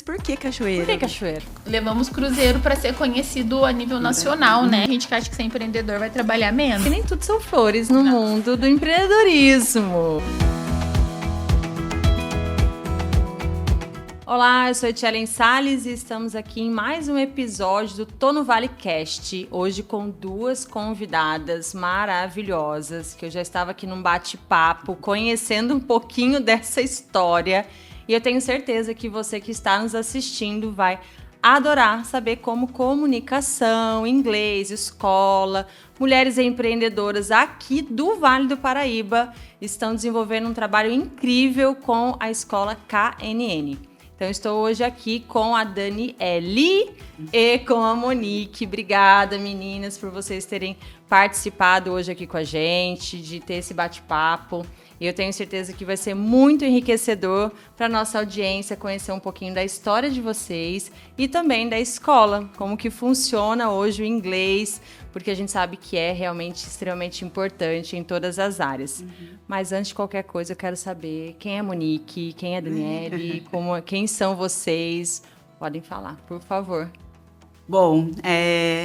Por que cachoeira? Por que cachoeira? Levamos cruzeiro para ser conhecido a nível nacional, né? A gente que acha que ser empreendedor vai trabalhar menos. Que nem tudo são flores no mundo do empreendedorismo. Olá, eu sou a Etielen Salles e estamos aqui em mais um episódio do Tô no Vale Cast. Hoje com duas convidadas maravilhosas, que eu já estava aqui num bate-papo, conhecendo um pouquinho dessa história. E eu tenho certeza que você que está nos assistindo vai adorar saber como comunicação, inglês, escola, mulheres empreendedoras aqui do Vale do Paraíba estão desenvolvendo um trabalho incrível com a escola KNN. Então, estou hoje aqui com a Daniele e com a Monique. Obrigada, meninas, por vocês terem participado hoje aqui com a gente, de ter esse bate-papo. E eu tenho certeza que vai ser muito enriquecedor para a nossa audiência conhecer um pouquinho da história de vocês e também da escola, como que funciona hoje o inglês, porque a gente sabe que é realmente extremamente importante em todas as áreas. Mas antes de qualquer coisa, eu quero saber quem é a Monique, quem é a Daniele, quem são vocês. Podem falar, por favor. Bom,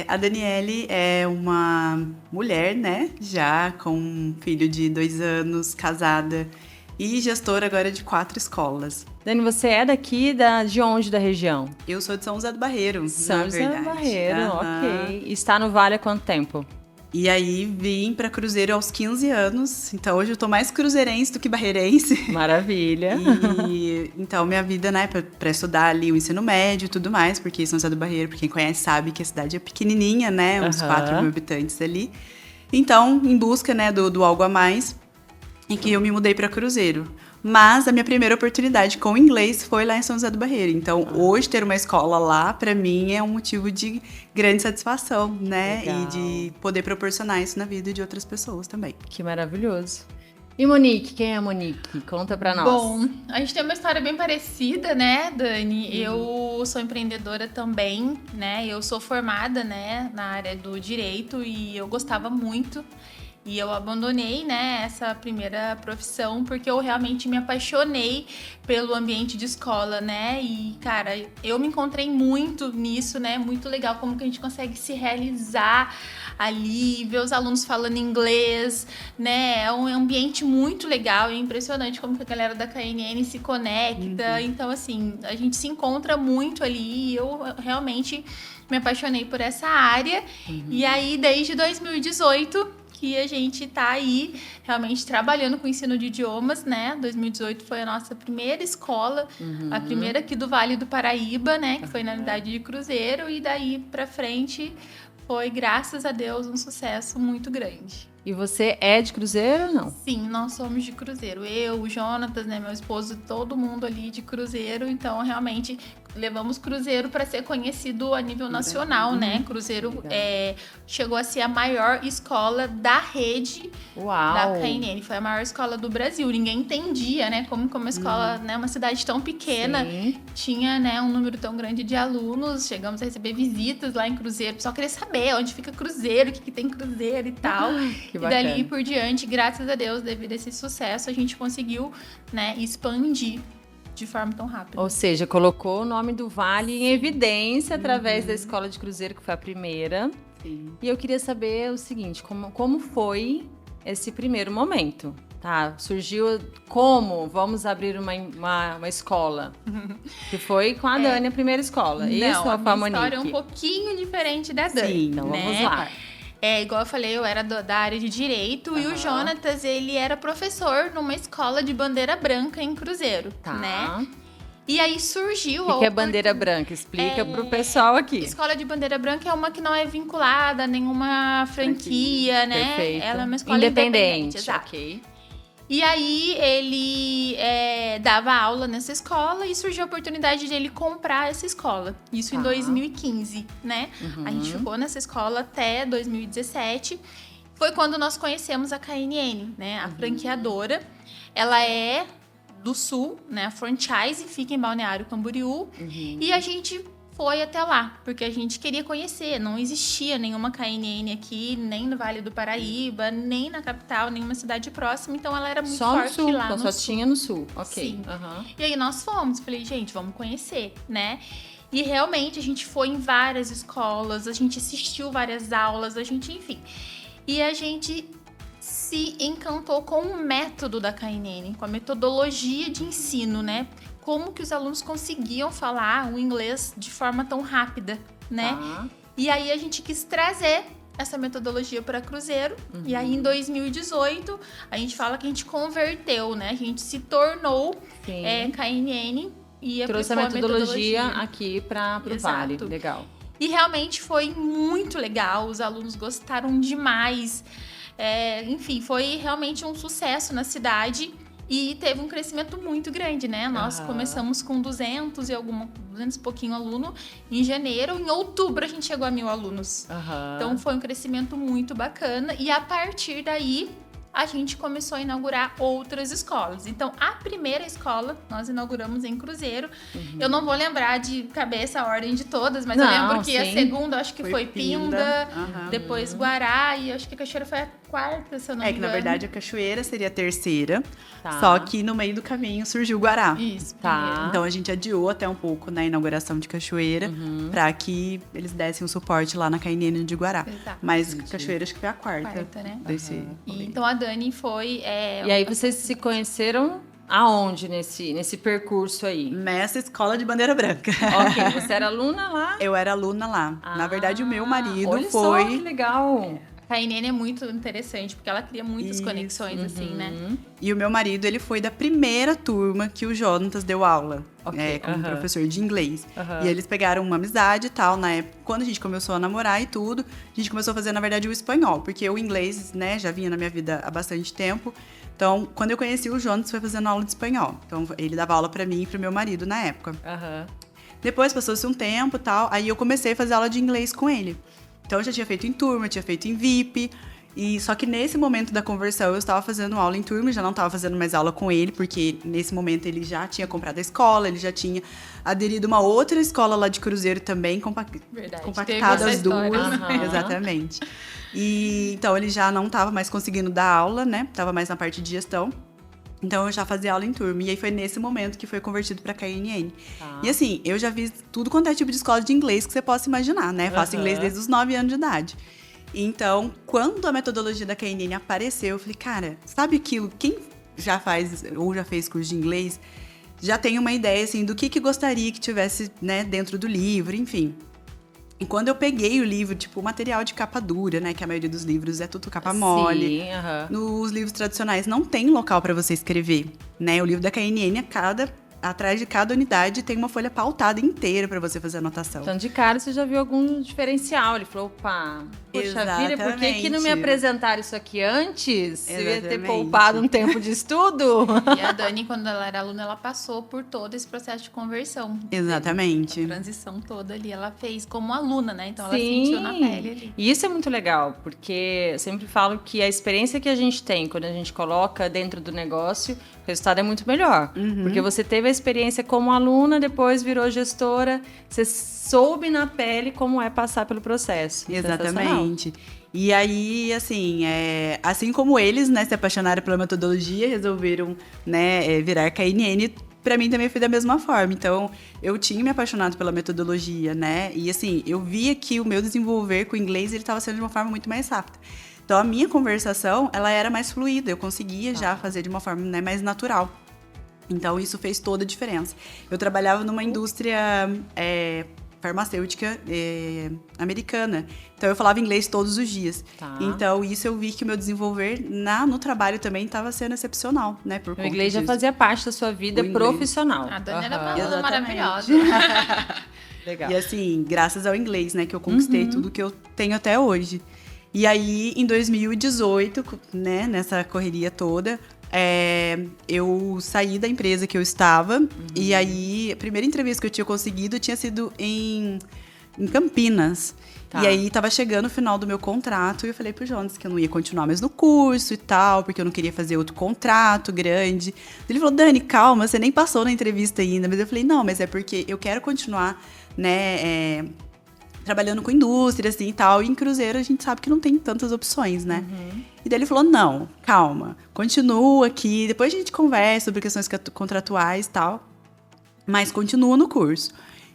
a Daniele é uma mulher, né? Já com um filho de 2 anos, casada e gestora agora de 4 escolas. Dani, você é daqui, de onde da região? Eu sou de São José do Barreiro, São José do Barreiro, ok. E está no Vale há quanto tempo? E aí vim para Cruzeiro aos 15 anos, então hoje eu tô mais cruzeirense do que barreirense. Maravilha! E então minha vida, né, para estudar ali o ensino médio e tudo mais, porque São José do Barreiro, pra quem conhece sabe que a cidade é pequenininha, né, uns 4 mil habitantes ali. Então, em busca, né, do algo a mais, em que eu me mudei para Cruzeiro. Mas a minha primeira oportunidade com o inglês foi lá em São José do Barreiro. Então, hoje ter uma escola lá, para mim, é um motivo de grande satisfação, né? Legal. E de poder proporcionar isso na vida de outras pessoas também. Que maravilhoso. E Monique, quem é a Monique? Conta pra nós. Bom, a gente tem uma história bem parecida, né, Dani? Eu sou empreendedora também, né? Eu sou formada, né, na área do direito e eu gostava muito. E eu abandonei, né, essa primeira profissão porque eu realmente me apaixonei pelo ambiente de escola, né? E, cara, eu me encontrei muito nisso, né? Muito legal como que a gente consegue se realizar ali, ver os alunos falando inglês, né? É um ambiente muito legal, é impressionante como que a galera da KNN se conecta. Então, assim, a gente se encontra muito ali e eu realmente me apaixonei por essa área. E aí, desde 2018... que a gente tá aí realmente trabalhando com o ensino de idiomas, né? 2018 foi a nossa primeira escola, a primeira aqui do Vale do Paraíba, né? Que foi na unidade de Cruzeiro, e daí pra frente foi, graças a Deus, um sucesso muito grande. E você é de Cruzeiro ou não? Sim, nós somos de Cruzeiro. Eu, o Jonatas, né, meu esposo, todo mundo ali de Cruzeiro. Então, realmente, levamos Cruzeiro para ser conhecido a nível nacional, né? Cruzeiro chegou a ser a maior escola da rede da KNN. Foi a maior escola do Brasil. Ninguém entendia, né, como uma escola, né, uma cidade tão pequena, tinha, né, um número tão grande de alunos. Chegamos a receber visitas lá em Cruzeiro. O pessoal queria saber onde fica Cruzeiro, o que tem Cruzeiro e tal. E dali por diante, graças a Deus, devido a esse sucesso, a gente conseguiu, né, expandir de forma tão rápida. Ou seja, colocou o nome do Vale em evidência através da Escola de Cruzeiro, que foi a primeira. Sim. E eu queria saber o seguinte, como foi esse primeiro momento? Tá, surgiu como vamos abrir uma escola? Que foi com a Dani, a primeira escola. Não, isso, a ou com a minha Monique? história é um pouquinho diferente da Dani. Sim, Então né? vamos lá. Igual eu falei, eu era da área de Direito e o Jonatas, ele era professor numa escola de bandeira branca em Cruzeiro, Tá. né? E aí surgiu O que é bandeira branca? Explica pro pessoal aqui. Escola de bandeira branca é uma que não é vinculada a nenhuma franquia, né? Perfeito. Ela é uma escola independente, exato. Ok. E aí ele dava aula nessa escola e surgiu a oportunidade de ele comprar essa escola. Isso em 2015, né? A gente ficou nessa escola até 2017. Foi quando nós conhecemos a KNN, né? A franqueadora. Ela é do Sul, né? A franchise fica em Balneário Camboriú. E a gente foi até lá, porque a gente queria conhecer. Não existia nenhuma KNN aqui, nem no Vale do Paraíba, nem na capital, nenhuma cidade próxima. Então ela era muito só forte no sul, lá então no só sul. tinha no sul. Ok. Sim. E aí nós fomos. Falei, gente, vamos conhecer, né? E realmente a gente foi em várias escolas, a gente assistiu várias aulas, enfim. E a gente se encantou com o método da KNN, com a metodologia de ensino, né? Como que os alunos conseguiam falar o inglês de forma tão rápida, né? E aí a gente quis trazer essa metodologia para Cruzeiro. E aí em 2018 a gente fala que a gente converteu, né? A gente se tornou KNN. E trouxe a metodologia aqui para o Vale. Legal. E realmente foi muito legal, os alunos gostaram demais. Enfim, foi realmente um sucesso na cidade e teve um crescimento muito grande, né? Nós começamos com 200 e pouquinho aluno em janeiro. Em outubro a gente chegou a 1.000 alunos. Então foi um crescimento muito bacana e a partir daí a gente começou a inaugurar outras escolas. Então, a primeira escola nós inauguramos em Cruzeiro. Eu não vou lembrar de cabeça a ordem de todas, mas eu lembro que a segunda, acho que foi Pinda, depois Guará, e acho que a Cachoeira foi a quarta, se eu não me engano. Que, na verdade, a Cachoeira seria a terceira, só que no meio do caminho surgiu Guará. Isso, Então, a gente adiou até um pouco na inauguração de Cachoeira, para que eles dessem o suporte lá na KNN de Guará. Exato. Mas Cachoeira acho que foi a quarta. Né? Então, a Dani foi... E aí, vocês se conheceram aonde nesse percurso aí? Nessa escola de bandeira branca. Ok, você era aluna lá? Eu era aluna lá. Na verdade, o meu marido olha foi... Só, que legal! A KNN é muito interessante, porque ela cria muitas conexões, assim, né? E o meu marido, ele foi da primeira turma que o Jonatas deu aula, como professor de inglês. E eles pegaram uma amizade e tal, na época, quando a gente começou a namorar e tudo, a gente começou a fazer, na verdade, o espanhol, porque o inglês, né, já vinha na minha vida há bastante tempo. Então, quando eu conheci o Jonatas, foi fazendo aula de espanhol. Então, ele dava aula pra mim e pro meu marido na época. Depois, passou-se um tempo e tal, aí eu comecei a fazer aula de inglês com ele. Então, eu já tinha feito em turma, tinha feito em VIP. Só que nesse momento da conversão, eu estava fazendo aula em turma, já não estava fazendo mais aula com ele, porque nesse momento ele já tinha comprado a escola, ele já tinha aderido a uma outra escola lá de Cruzeiro também, compactado as duas. Exatamente. Então, ele já não estava mais conseguindo dar aula, né? Estava mais na parte de gestão. Então, eu já fazia aula em turma. E aí, foi nesse momento que foi convertido para KNN. E assim, eu já fiz tudo quanto é tipo de escola de inglês que você possa imaginar, né? Faço inglês desde os 9 anos de idade. Então, quando a metodologia da KNN apareceu, eu falei, cara, sabe aquilo? Quem já faz ou já fez curso de inglês já tem uma ideia, assim, do que gostaria que tivesse, né, dentro do livro, enfim. E quando eu peguei o livro, tipo, o material de capa dura, né? Que a maioria dos livros é tudo capa mole. Nos livros tradicionais não tem local para você escrever, né? O livro da KNN, atrás de cada unidade tem uma folha pautada inteira para você fazer anotação. Então, de cara, você já viu algum diferencial. Ele falou, opa, poxa vida, por que não me apresentaram isso aqui antes? Eu ia ter poupado um tempo de estudo. E a Dani, quando ela era aluna, ela passou por todo esse processo de conversão. Exatamente. A transição toda ali, ela fez como aluna, né? Então, ela sentiu na pele ali. E isso é muito legal, porque eu sempre falo que a experiência que a gente tem quando a gente coloca dentro do negócio, o resultado é muito melhor. Porque você teve a experiência como aluna, depois virou gestora, você soube na pele como é passar pelo processo. Exatamente. E aí, assim, assim como eles, né, se apaixonaram pela metodologia, resolveram, né, virar KNN, pra mim também foi da mesma forma. Então, eu tinha me apaixonado pela metodologia, né, e assim, eu via que o meu desenvolver com o inglês, ele estava sendo de uma forma muito mais rápida. Então, a minha conversação, ela era mais fluida, eu conseguia já fazer de uma forma, né, mais natural. Então, isso fez toda a diferença. Eu trabalhava numa indústria farmacêutica americana. Então, eu falava inglês todos os dias. Então, isso eu vi que o meu desenvolver no trabalho também estava sendo excepcional, né? Por o inglês já fazia parte da sua vida profissional. A Dani era uma aluna maravilhosa. Legal. E assim, graças ao inglês, né? Que eu conquistei tudo que eu tenho até hoje. E aí, em 2018, né? Nessa correria toda... eu saí da empresa que eu estava e aí a primeira entrevista que eu tinha conseguido tinha sido em Campinas. Tá. E aí, tava chegando o final do meu contrato e eu falei pro Jonas que eu não ia continuar mais no curso e tal, porque eu não queria fazer outro contrato grande. Ele falou, Dani, calma, você nem passou na entrevista ainda. Mas eu falei, não, mas é porque eu quero continuar, né, trabalhando com indústria, assim, e tal. E em cruzeiro a gente sabe que não tem tantas opções, né? E daí ele falou, não, calma, continua aqui, depois a gente conversa sobre questões contratuais e tal, mas continua no curso.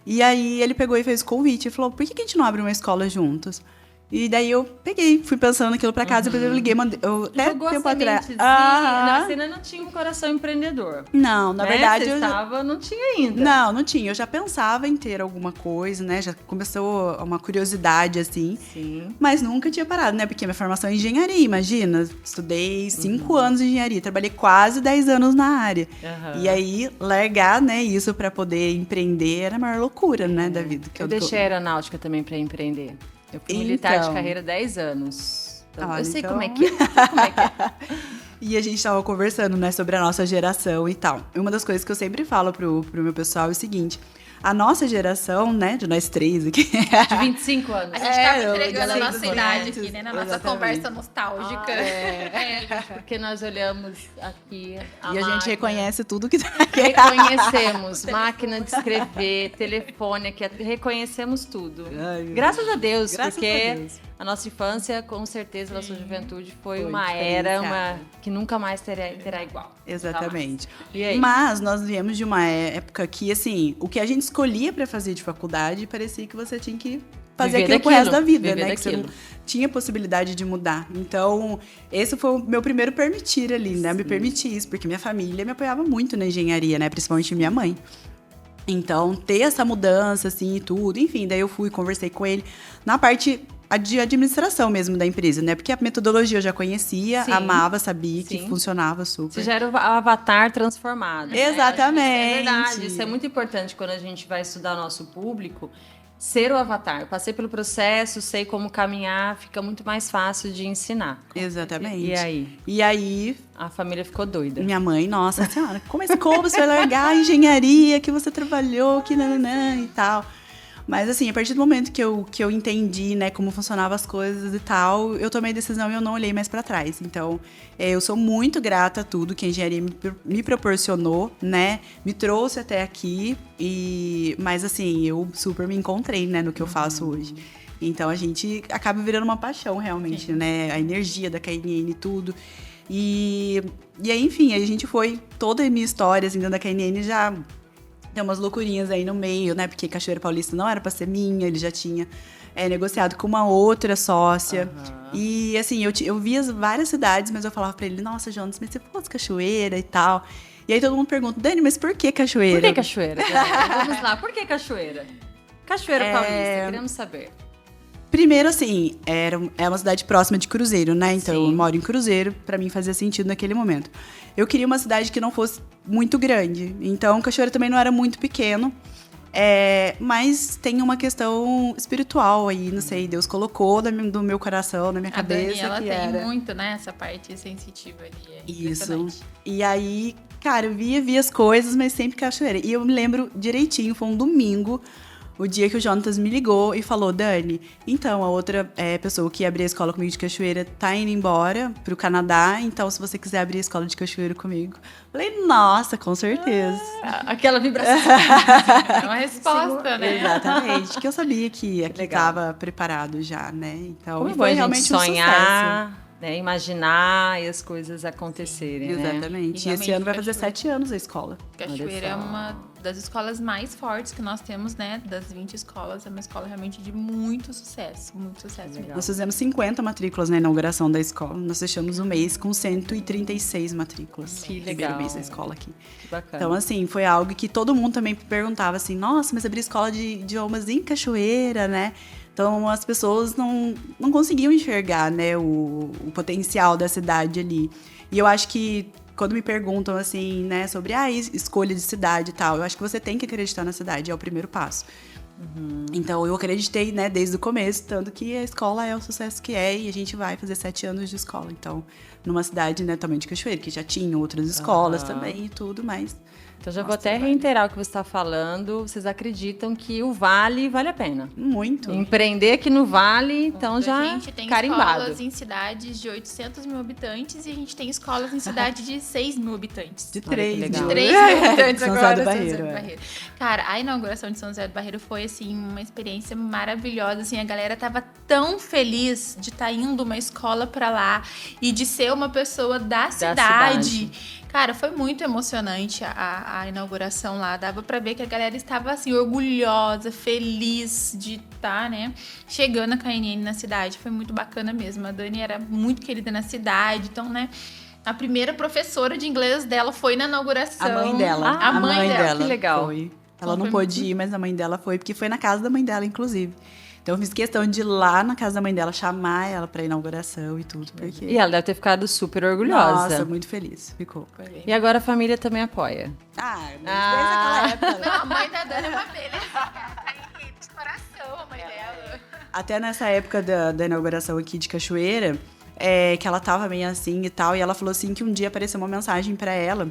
E aí ele pegou e fez o convite e falou, por que a gente não abre uma escola juntos? E daí eu peguei, fui pensando naquilo pra casa, depois eu liguei, mandei... Jogou a sementezinha, você ainda não tinha um coração empreendedor. Não, na verdade... Você não tinha ainda. Não tinha. Eu já pensava em ter alguma coisa, né? Já começou uma curiosidade, assim. Sim. Mas nunca tinha parado, né? Porque minha formação é engenharia, imagina. Estudei 5 anos de engenharia, trabalhei quase 10 anos na área. E aí, largar, né, isso pra poder empreender era a maior loucura, né, da vida. Eu deixei a aeronáutica também pra empreender. Eu fui militar de carreira 10 anos. Então, eu sei como é que é. E a gente tava conversando, né, sobre a nossa geração e tal. E uma das coisas que eu sempre falo pro meu pessoal é o seguinte... A nossa geração, né, de nós três aqui... De 25 anos. A gente tava entregando a nossa idade aqui, né, na nossa conversa nostálgica. Porque nós olhamos aqui a gente reconhece tudo que tá aqui. Reconhecemos máquina de escrever, telefone, aqui, reconhecemos tudo. Graças a Deus, porque a nossa infância, com certeza, a nossa juventude foi uma era que nunca mais terá igual. Exatamente. E aí? Mas nós viemos de uma época que, assim, o que a gente escolhia pra fazer de faculdade parecia que você tinha que fazer aquilo pro resto da vida, né? Que você não tinha possibilidade de mudar. Então, esse foi o meu primeiro permitir ali, né? Me permitir isso, porque minha família me apoiava muito na engenharia, né? Principalmente minha mãe. Então, ter essa mudança, assim, e tudo. Enfim, daí eu fui, conversei com ele. Na parte de administração mesmo da empresa, né? Porque a metodologia eu já conhecia, amava, sabia que funcionava super. Você já era o avatar transformado. Exatamente. É verdade, isso é muito importante quando a gente vai estudar o nosso público. Ser o avatar. Eu passei pelo processo, sei como caminhar, fica muito mais fácil de ensinar. Exatamente. E aí? A família ficou doida. Minha mãe, nossa senhora, como você vai largar a engenharia que você trabalhou, que nananã e tal. Mas assim, a partir do momento que eu entendi, né, como funcionavam as coisas e tal, eu tomei a decisão e eu não olhei mais pra trás. Então, eu sou muito grata a tudo que a engenharia me proporcionou, né, me trouxe até aqui. Mas assim, eu super me encontrei, né, no que eu faço hoje. Então, a gente acaba virando uma paixão, realmente, né, a energia da KNN e tudo. E aí, enfim, a gente foi, toda a minha história, assim, dentro da KNN já... Tem umas loucurinhas aí no meio, né? Porque Cachoeira Paulista não era pra ser minha, ele já tinha negociado com uma outra sócia. E, assim, eu via várias cidades, mas eu falava pra ele, nossa, Jonas, mas você fosse Cachoeira e tal. E aí todo mundo pergunta, Dani, mas por que Cachoeira? Por que Cachoeira? Vamos lá, por que Cachoeira? Cachoeira Paulista, queremos saber. Primeiro, assim, é uma cidade próxima de Cruzeiro, né? Então, eu moro em Cruzeiro, pra mim fazia sentido naquele momento. Eu queria uma cidade que não fosse muito grande. Então, Cachoeira também não era muito pequeno. Mas tem uma questão espiritual aí, não sei, Deus colocou do meu coração, na minha cabeça. A Dani, ela tem muito, né, essa parte sensitiva ali. Isso. E aí, cara, eu via as coisas, mas sempre Cachoeira. E eu me lembro direitinho, foi um domingo, o dia que o Jonatas me ligou e falou, Dani, então, a outra pessoa que ia abrir a escola comigo de Cachoeira tá indo embora pro Canadá, então se você quiser abrir a escola de Cachoeira comigo. Falei, nossa, com certeza. Aquela vibração. É uma resposta, né? Exatamente, que eu sabia que aqui estava preparado já, né? Então, como foi a realmente gente sonhar, né, imaginar e as coisas acontecerem, exatamente. E esse ano vai fazer 7 anos a escola. Cachoeira é uma das escolas mais fortes que nós temos, né? Das 20 escolas, é uma escola realmente de muito sucesso mesmo. Nós fizemos 50 matrículas na inauguração da escola. Nós fechamos o mês com 136 matrículas. Que legal. Primeiro mês da escola aqui. Que bacana. Então, assim, foi algo que todo mundo também perguntava assim, nossa, mas abrir escola de idiomas em Cachoeira, né? Então, as pessoas não conseguiam enxergar, né, o potencial da cidade ali. E eu acho que quando me perguntam, assim, né, sobre escolha de cidade e tal, eu acho que você tem que acreditar na cidade, é o primeiro passo. Então, eu acreditei, né, desde o começo, tanto que a escola é o sucesso que é, e a gente vai fazer 7 anos de escola. Então, numa cidade, né, também de Cachoeira, que já tinha outras escolas também e tudo, mas Então já vou até reiterar o que você está falando. Vocês acreditam que o Vale a pena? Muito. Empreender aqui no Vale, então já A gente tem carimbado. escolas em cidades de 800 mil habitantes e a gente tem escolas em cidade de 6 mil habitantes. De 3. legal. De 3 mil habitantes São agora. José do Barreiro. Cara, a inauguração de São José do Barreiro foi, assim, uma experiência maravilhosa. Assim, a galera tava tão feliz de estar indo uma escola pra lá e de ser uma pessoa da cidade. Cara, foi muito emocionante a inauguração lá. Dava pra ver que a galera estava, assim, orgulhosa, feliz de estar, né, chegando a KNN na cidade. Foi muito bacana mesmo. A Dani era muito querida na cidade, então, né, a primeira professora de inglês dela foi na inauguração. A mãe dela. A mãe dela. Que legal. Foi. Ela não pôde ir, mas a mãe dela foi, porque foi na casa da mãe dela, inclusive. Então eu fiz questão de ir lá na casa da mãe dela, chamar ela pra inauguração e tudo. Porque... E ela deve ter ficado super orgulhosa. Nossa, muito feliz. Ficou. E agora a família também apoia. Desde aquela época. Né? Não, a mãe da Dani é uma beleza. Tá de coração a mãe dela. Até nessa época da inauguração aqui de Cachoeira, que ela tava meio assim e tal, e ela falou assim que um dia apareceu uma mensagem pra ela.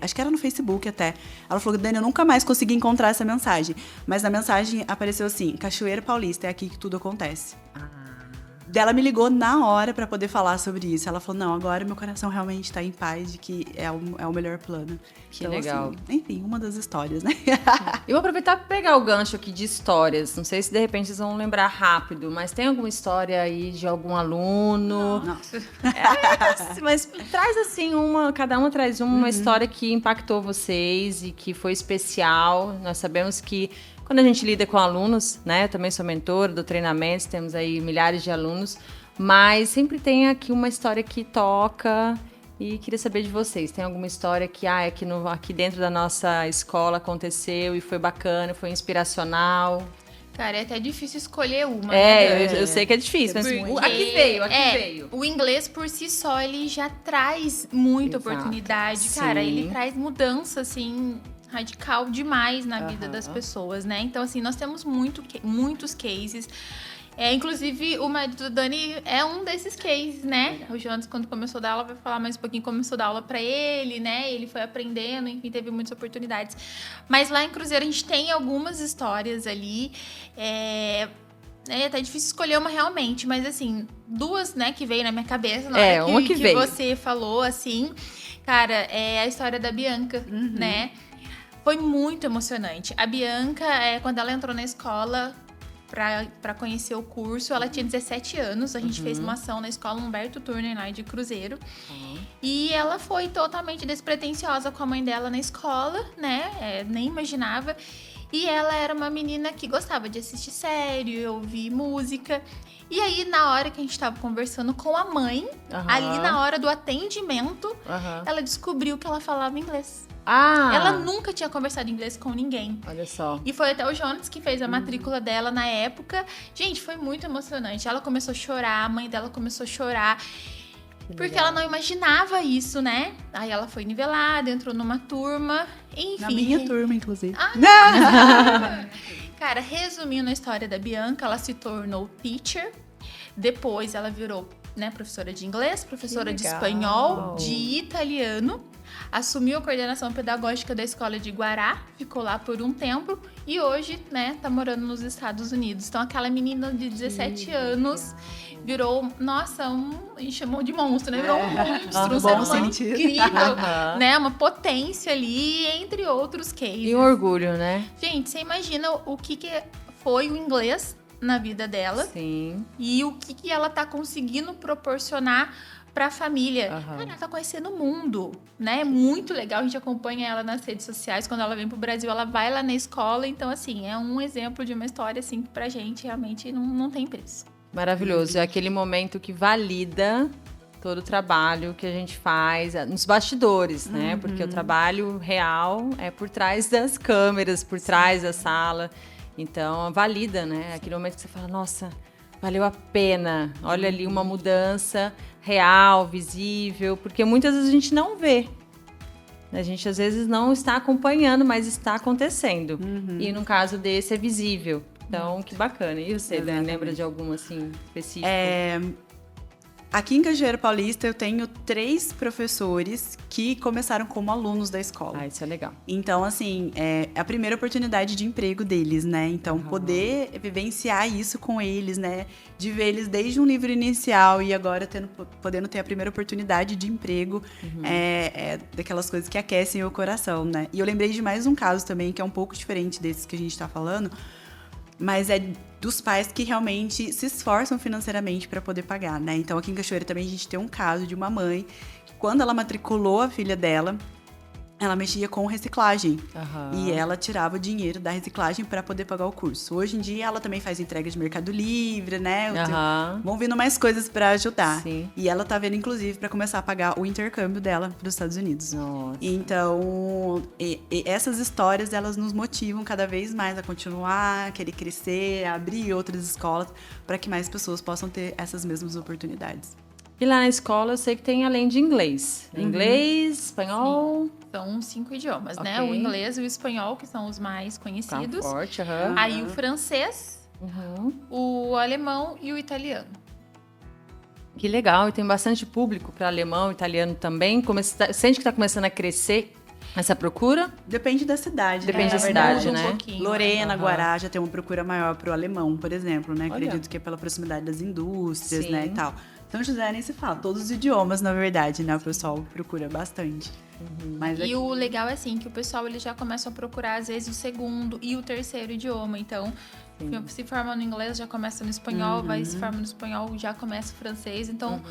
Acho que era no Facebook até. Ela falou que, Dani, eu nunca mais consegui encontrar essa mensagem. Mas na mensagem apareceu assim: Cachoeira Paulista, é aqui que tudo acontece. Ela me ligou na hora pra poder falar sobre isso. Ela falou, não, agora meu coração realmente tá em paz de que é o melhor plano. Que então, legal. Assim, enfim, uma das histórias, né? Eu vou aproveitar para pegar o gancho aqui de histórias. Não sei se de repente vocês vão lembrar rápido, mas tem alguma história aí de algum aluno? Nossa. Mas traz assim cada uma traz uma história que impactou vocês e que foi especial. Nós sabemos que quando a gente lida com alunos, né? Eu também sou mentora do treinamento, temos aí milhares de alunos, mas sempre tem aqui uma história que toca. E queria saber de vocês, tem alguma história que aqui dentro da nossa escola aconteceu e foi bacana, foi inspiracional? Cara, é até difícil escolher uma. Eu sei que é difícil, mas Porque aqui veio. O inglês por si só, ele já traz muita Exato. oportunidade. Sim. Cara, ele traz mudança, assim, radical demais na vida das pessoas, né? Então, assim, nós temos muitos cases. Inclusive, o marido do Dani é um desses cases, né? O Jonas, quando começou a dar aula, vai falar mais um pouquinho, começou a dar aula pra ele, né? Ele foi aprendendo, enfim, teve muitas oportunidades. Mas lá em Cruzeiro, a gente tem algumas histórias ali. É até difícil escolher uma realmente, mas, assim, duas, né, que veio na minha cabeça na hora uma que veio. você falou, assim. Cara, é a história da Bianca, né? Foi muito emocionante. A Bianca, quando ela entrou na escola... Pra conhecer o curso, ela tinha 17 anos. A gente fez uma ação na escola Humberto Turner, lá de Cruzeiro. E ela foi totalmente despretensiosa com a mãe dela na escola, né? Nem imaginava. E ela era uma menina que gostava de assistir série, ouvir música. E aí, na hora que a gente tava conversando com a mãe, ali na hora do atendimento, ela descobriu que ela falava inglês. Ela nunca tinha conversado inglês com ninguém. Olha só. E foi até o Jonas que fez a matrícula dela na época. Gente, foi muito emocionante. Ela começou a chorar, a mãe dela começou a chorar. Porque ela não imaginava isso, né? Aí ela foi nivelada, entrou numa turma, enfim. Na minha turma, inclusive. Cara, resumindo a história da Bianca, ela se tornou teacher. Depois ela virou, né, professora de inglês, professora de espanhol, de italiano. Assumiu a coordenação pedagógica da escola de Guará, ficou lá por um tempo e hoje, né, tá morando nos Estados Unidos. Então, aquela menina de 17 anos virou, nossa, a gente chamou de monstro, né? Virou um monstro, um ser humano incrível, né? Uma potência ali, entre outros cases. E um orgulho, né? Gente, você imagina o que foi o inglês na vida dela. Sim. E o que ela tá conseguindo proporcionar pra família. Cara, ela tá conhecendo o mundo, né? É muito legal, a gente acompanha ela nas redes sociais. Quando ela vem pro Brasil, ela vai lá na escola. Então, assim, é um exemplo de uma história, assim, que pra gente realmente não tem preço. Maravilhoso. É aquele momento que valida todo o trabalho que a gente faz nos bastidores, né? Porque o trabalho real é por trás das câmeras, por trás da sala. Então, valida, né? Aquele momento que você fala, nossa, valeu a pena. Olha ali uma mudança real, visível, porque muitas vezes a gente não vê. A gente às vezes não está acompanhando, mas está acontecendo. E no caso desse é visível. Então, que bacana. E você, Dani, lembra de alguma assim específica? Aqui em Cajueiro Paulista eu tenho 3 professores que começaram como alunos da escola. Isso é legal. Então, assim, é a primeira oportunidade de emprego deles, né? Então, poder vivenciar isso com eles, né? De ver eles desde um livro inicial e agora podendo ter a primeira oportunidade de emprego, é daquelas coisas que aquecem o coração, né? E eu lembrei de mais um caso também, que é um pouco diferente desses que a gente tá falando, mas é dos pais que realmente se esforçam financeiramente para poder pagar, né? Então, aqui em Cachoeira também a gente tem um caso de uma mãe que, quando ela matriculou a filha dela, ela mexia com reciclagem. E ela tirava o dinheiro da reciclagem para poder pagar o curso. Hoje em dia, ela também faz entrega de Mercado Livre, né? Vão vindo mais coisas para ajudar. Sim. E ela tá vendo, inclusive, para começar a pagar o intercâmbio dela para os Estados Unidos. Nossa. Então, essas histórias, elas nos motivam cada vez mais a continuar, a querer crescer, a abrir outras escolas, para que mais pessoas possam ter essas mesmas oportunidades. E lá na escola eu sei que tem além de inglês. Inglês, espanhol. Sim. São 5 idiomas, né? O inglês e o espanhol, que são os mais conhecidos. Forte, Aí o francês, o alemão e o italiano. Que legal, e tem bastante público para alemão, italiano também. Sente que está começando a crescer essa procura? Depende da cidade. Depende da cidade, né? Lorena, Guará já tem uma procura maior para o alemão, por exemplo, né? Acredito que é pela proximidade das indústrias, né, e tal. São José nem se fala, todos os idiomas, na verdade, né? O pessoal procura bastante. Mas e o legal é assim, que o pessoal ele já começa a procurar, às vezes, o segundo e o terceiro idioma. Então, se forma no inglês, já começa no espanhol, vai se forma no espanhol, já começa o francês. Então,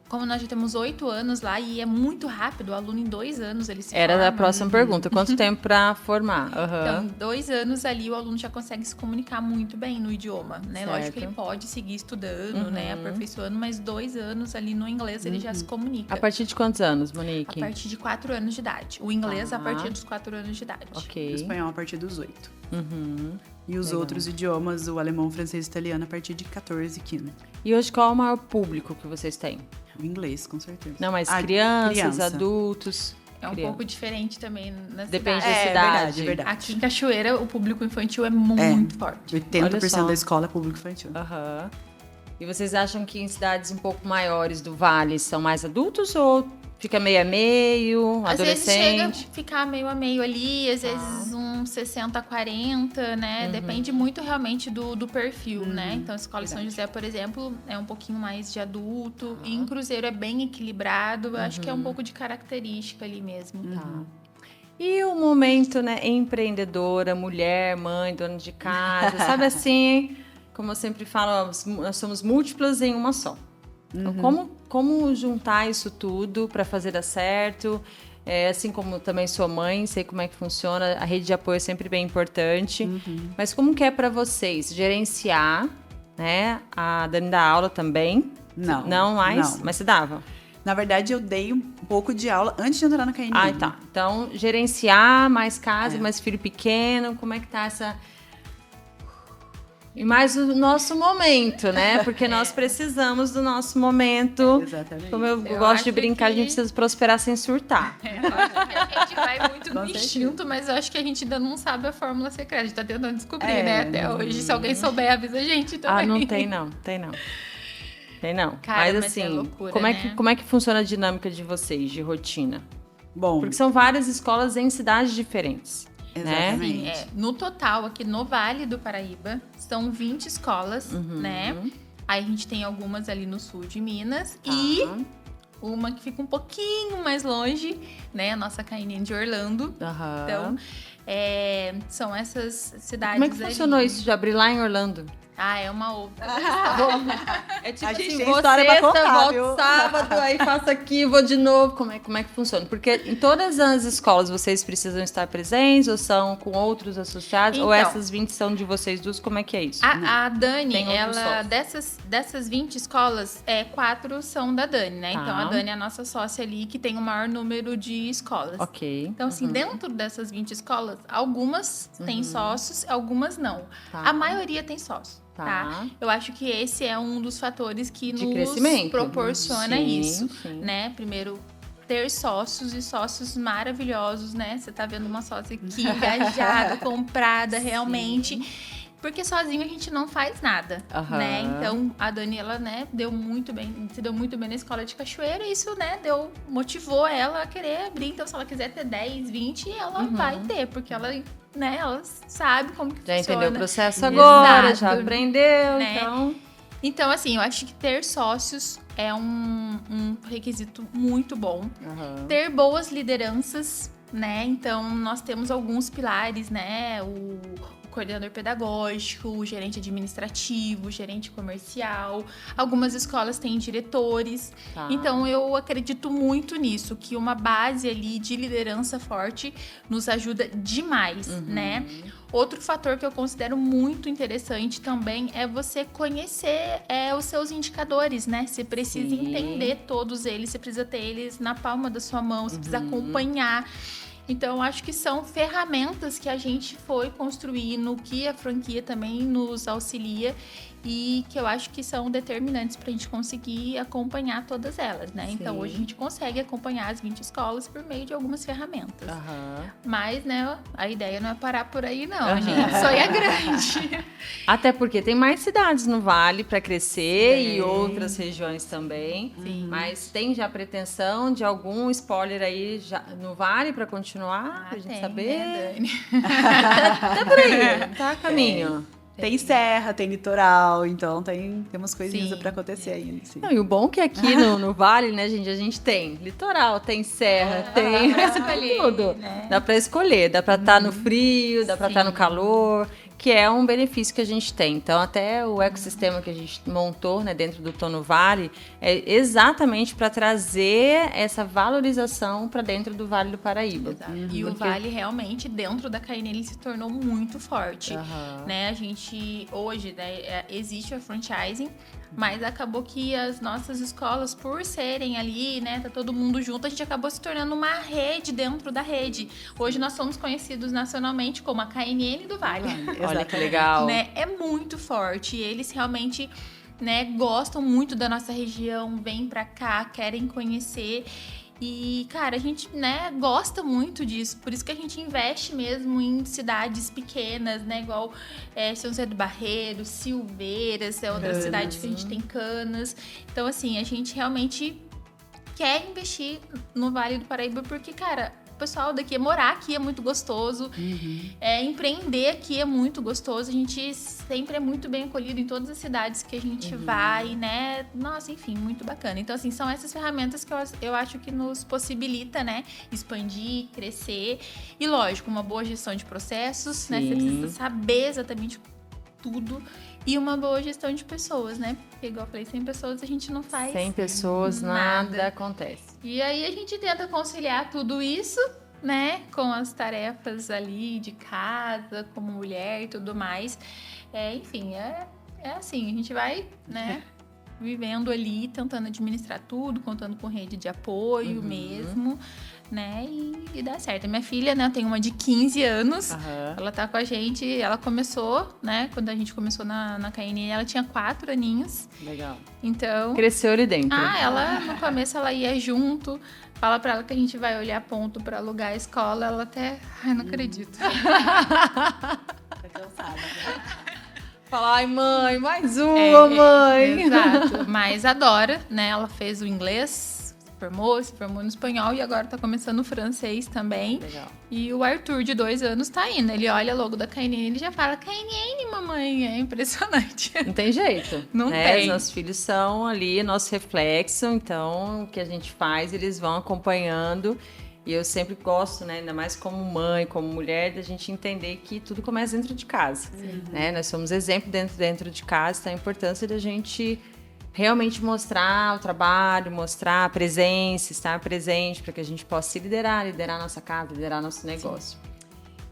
como nós já temos 8 anos lá, e é muito rápido, o aluno em 2 anos ele se Era forma. da próxima pergunta, quanto tempo para formar? Então, 2 anos ali, o aluno já consegue se comunicar muito bem no idioma, né? Certo. Lógico que ele pode seguir estudando, né? Aperfeiçoando, mas 2 anos ali no inglês ele já se comunica. A partir de quantos anos, Monique? A partir de 4 anos de idade. O inglês a partir dos 4 anos de idade. Ok. o espanhol a partir dos 8. E os outros idiomas, o alemão, francês e italiano, a partir de 14, 15. E hoje qual é o maior público que vocês têm? O inglês, com certeza. Não, mas crianças, criança. adultos... É um pouco diferente também na Depende cidade. da cidade. É verdade. Aqui em Cachoeira, o público infantil é muito forte. 80% da escola é público infantil. E vocês acham que em cidades um pouco maiores do Vale são mais adultos ou fica meio a meio, às vezes adolescente? chega a ficar meio a meio ali, às vezes uns 60-40, né? Depende muito realmente do perfil, né? Então, a Escola São José, por exemplo, é um pouquinho mais de adulto. E em Cruzeiro é bem equilibrado. Acho que é um pouco de característica ali mesmo. E o momento, né, empreendedora, mulher, mãe, dona de casa, sabe assim, como eu sempre falo, nós somos múltiplas em uma só. Então, como juntar isso tudo para fazer dar certo? Assim como também sou mãe, sei como é que funciona, a rede de apoio é sempre bem importante. Mas como que é para vocês gerenciar, né? A Dani dá aula também? Não. Não mais? Não. Mas você dava? Na verdade, eu dei um pouco de aula antes de entrar na KNN. Ah, tá. Então, gerenciar mais casa, mais filho pequeno, como é que tá essa... E mais o nosso momento, né? Porque nós precisamos do nosso momento. Exatamente. Como eu gosto acho de brincar, a gente precisa prosperar sem surtar. A gente vai muito no instinto, mas eu acho que a gente ainda não sabe a fórmula secreta. A gente tá tentando descobrir, né? Até hoje. Se alguém souber, avisa a gente também. Ah, não tem não. Tem não. Tem não. Cara, mas mas assim, é loucura, como é que funciona a dinâmica de vocês, de rotina? Bom, Porque são várias escolas em cidades diferentes. exatamente. Sim, no total, aqui no Vale do Paraíba, são 20 escolas, né? Aí a gente tem algumas ali no sul de Minas e uma que fica um pouquinho mais longe, né? A nossa KNN de Orlando. Então, são essas cidades. Como é que funcionou ali. isso de abrir lá em Orlando? Ah, é uma outra. É tipo A gente assim, tem vou história pra sexta, contar, volto viu? sábado, aí faço aqui, vou de novo. Como é que funciona? Porque em todas as escolas vocês precisam estar presentes ou são com outros associados? Ou Então. essas 20 são de vocês duas? Como é que é isso? A Dani, Tem outros ela sócios. dessas 20 escolas, 4 são da Dani, né? Tá. Então a Dani é a nossa sócia ali que tem o maior número de escolas. Ok. Então, assim, dentro dessas 20 escolas, algumas têm sócios, algumas não. Tá. A maioria tem sócio, Tá. tá? Eu acho que esse é um dos fatores que De nos crescimento. proporciona Sim, isso, sim. né? Primeiro, ter sócios e sócios maravilhosos, né? Você tá vendo uma sócia aqui engajada, comprada realmente. Porque sozinho a gente não faz nada, né? Então, a Dani, ela, né, se deu muito bem na escola de cachoeira, e isso, né, motivou ela a querer abrir. Então, se ela quiser ter 10, 20, ela vai ter, porque ela, né, ela sabe como que já funciona. Entendeu o processo agora, Exato, já aprendeu, né? Então, assim, eu acho que ter sócios é um requisito muito bom. Ter boas lideranças, né? Então, nós temos alguns pilares, né? O coordenador pedagógico, o gerente administrativo, o gerente comercial. Algumas escolas têm diretores. Então, eu acredito muito nisso, que uma base ali de liderança forte nos ajuda demais, né? Outro fator que eu considero muito interessante também é você conhecer os seus indicadores, né? Você precisa entender todos eles, você precisa ter eles na palma da sua mão, você precisa acompanhar. Então, acho que são ferramentas que a gente foi construindo, que a franquia também nos auxilia e que eu acho que são determinantes para a gente conseguir acompanhar todas elas, né? Então, hoje a gente consegue acompanhar as 20 escolas por meio de algumas ferramentas. Mas, né, a ideia não é parar por aí, não. A gente sonha grande. Até porque tem mais cidades no Vale para crescer e outras regiões também. Mas tem já pretensão de algum spoiler aí já no Vale para continuar? Pra gente saber? Né, Dani? Tá por aí, tá a caminho. Tem serra, tem litoral, então tem umas coisinhas para acontecer ainda. Assim. Não, e o bom é que aqui no Vale, né, gente, a gente tem litoral, tem serra, tem tudo. Né? Dá para escolher, dá para estar no frio, dá para estar no calor, que é um benefício que a gente tem. Então, até o ecossistema que a gente montou, né, dentro do Tono Vale é exatamente para trazer essa valorização para dentro do Vale do Paraíba. E o Vale realmente, dentro da KNN, ele se tornou muito forte. Né? A gente, hoje, né, existe a franchising, mas acabou que as nossas escolas, por serem ali, né, tá todo mundo junto, a gente acabou se tornando uma rede dentro da rede. Hoje nós somos conhecidos nacionalmente como a KNN do Vale. Olha que legal. Né? É muito forte. E eles realmente, né, gostam muito da nossa região, vêm pra cá, querem conhecer. E, cara, a gente, né, gosta muito disso. Por isso que a gente investe mesmo em cidades pequenas, né? Igual São José do Barreiro, Silveiras, é outra cidade que a gente tem Canas. Então, assim, a gente realmente quer investir no Vale do Paraíba porque, cara, o pessoal daqui, morar aqui é muito gostoso, empreender aqui é muito gostoso, a gente sempre é muito bem acolhido em todas as cidades que a gente vai, né? Nossa, enfim, muito bacana. Então, assim, são essas ferramentas que eu acho que nos possibilita, né? Expandir, crescer e, lógico, uma boa gestão de processos, né? Você precisa saber exatamente tudo. E uma boa gestão de pessoas, né? Porque, igual eu falei, 100 pessoas a gente não faz 100 pessoas, nada acontece. E aí a gente tenta conciliar tudo isso, né? Com as tarefas ali de casa, como mulher e tudo mais. Enfim, é assim, a gente vai, né? Vivendo ali, tentando administrar tudo, contando com rede de apoio mesmo, né? E dá certo. A minha filha, né, tem uma de 15 anos, ela tá com a gente, ela começou, né, quando a gente começou na KNN, ela tinha 4 aninhos. Legal. Então... Cresceu ali dentro. Ela, no começo, ela ia junto, fala pra ela que a gente vai olhar ponto pra alugar a escola, ela até... Ai, não acredito. Tá cansada, né? Falar, ai, mãe, mais uma, mãe. Exato, mas adora, né? Ela fez o inglês, se formou no espanhol e agora tá começando o francês também. Legal. E o Arthur, de 2 anos, tá indo. Ele olha logo da KNN, ele já fala, KNN, mamãe. É impressionante. Não tem jeito. Não né? tem. Os nossos filhos são ali, nosso reflexo. Então, o que a gente faz, eles vão acompanhando. E eu sempre gosto, né, ainda mais como mãe, como mulher, da gente entender que tudo começa dentro de casa. Né? Nós somos exemplo dentro de casa, então a importância da gente realmente mostrar o trabalho, mostrar a presença, estar presente, para que a gente possa se liderar a nossa casa, liderar nosso negócio.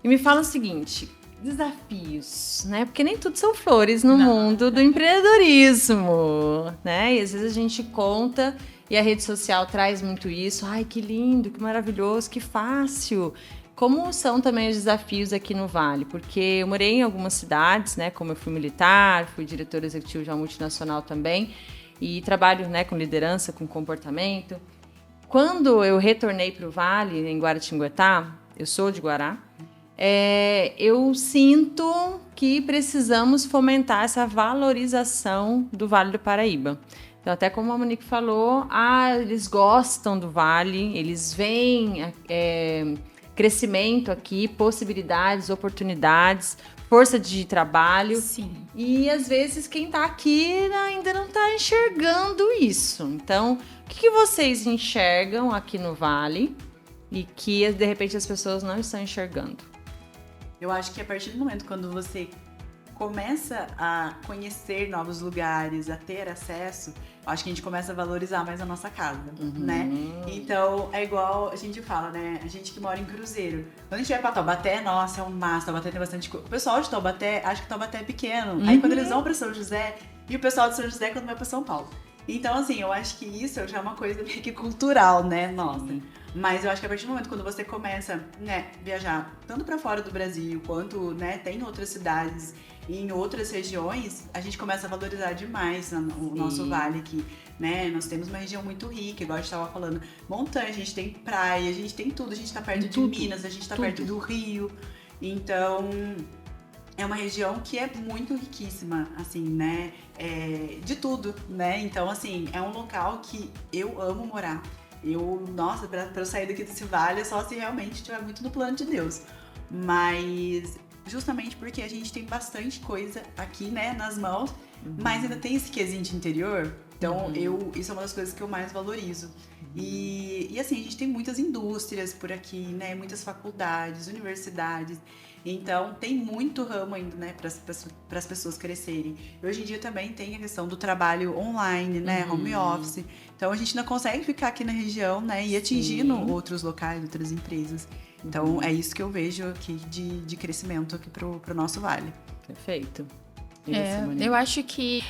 E me fala o seguinte, desafios, né? Porque nem tudo são flores no mundo do empreendedorismo, né? E às vezes a gente conta... E a rede social traz muito isso. Ai, que lindo, que maravilhoso, que fácil. Como são também os desafios aqui no Vale? Porque eu morei em algumas cidades, né? Como eu fui militar, fui diretora executiva de uma multinacional também. E trabalho, né, com liderança, com comportamento. Quando eu retornei para o Vale, em Guaratinguetá, eu sou de Guará, eu sinto que precisamos fomentar essa valorização do Vale do Paraíba. Então, até como a Monique falou, eles gostam do Vale, eles veem crescimento aqui, possibilidades, oportunidades, força de trabalho. Sim. E às vezes quem está aqui ainda não está enxergando isso. Então, o que vocês enxergam aqui no Vale e que de repente as pessoas não estão enxergando? Eu acho que a partir do momento quando você começa a conhecer novos lugares, a ter acesso, eu acho que a gente começa a valorizar mais a nossa casa, né? Então, é igual a gente fala, né? A gente que mora em Cruzeiro. Quando a gente vai pra Taubaté, nossa, é um massa, Taubaté tem bastante coisa. O pessoal de Taubaté acha que Taubaté é pequeno. Aí quando eles vão pra São José, e o pessoal de São José quando vai pra São Paulo. Então, assim, eu acho que isso já é uma coisa meio que cultural, né? Nossa. Mas eu acho que a partir do momento quando você começa, né, viajar tanto para fora do Brasil quanto, né, tem outras cidades e em outras regiões, a gente começa a valorizar demais o nosso vale aqui, né? Nós temos uma região muito rica, igual a gente estava falando, montanha, a gente tem praia, a gente tem tudo, a gente tá perto de Minas, a gente tá perto do Rio. Então, é uma região que é muito riquíssima, assim, né? De tudo, né? Então, assim, é um local que eu amo morar. Nossa, pra eu sair daqui desse vale é só se realmente estiver muito no plano de Deus. Mas justamente porque a gente tem bastante coisa aqui, né, nas mãos, mas ainda tem esse quesinho de interior. Então, isso é uma das coisas que eu mais valorizo. E assim, a gente tem muitas indústrias por aqui, né, muitas faculdades, universidades. Então, tem muito ramo ainda, né, para as pessoas crescerem. E hoje em dia também tem a questão do trabalho online, né, home office. Então, a gente não consegue ficar aqui na região, né, e atingindo outros locais, outras empresas. Então, é isso que eu vejo aqui de crescimento aqui pro nosso vale. Perfeito. Eu acho que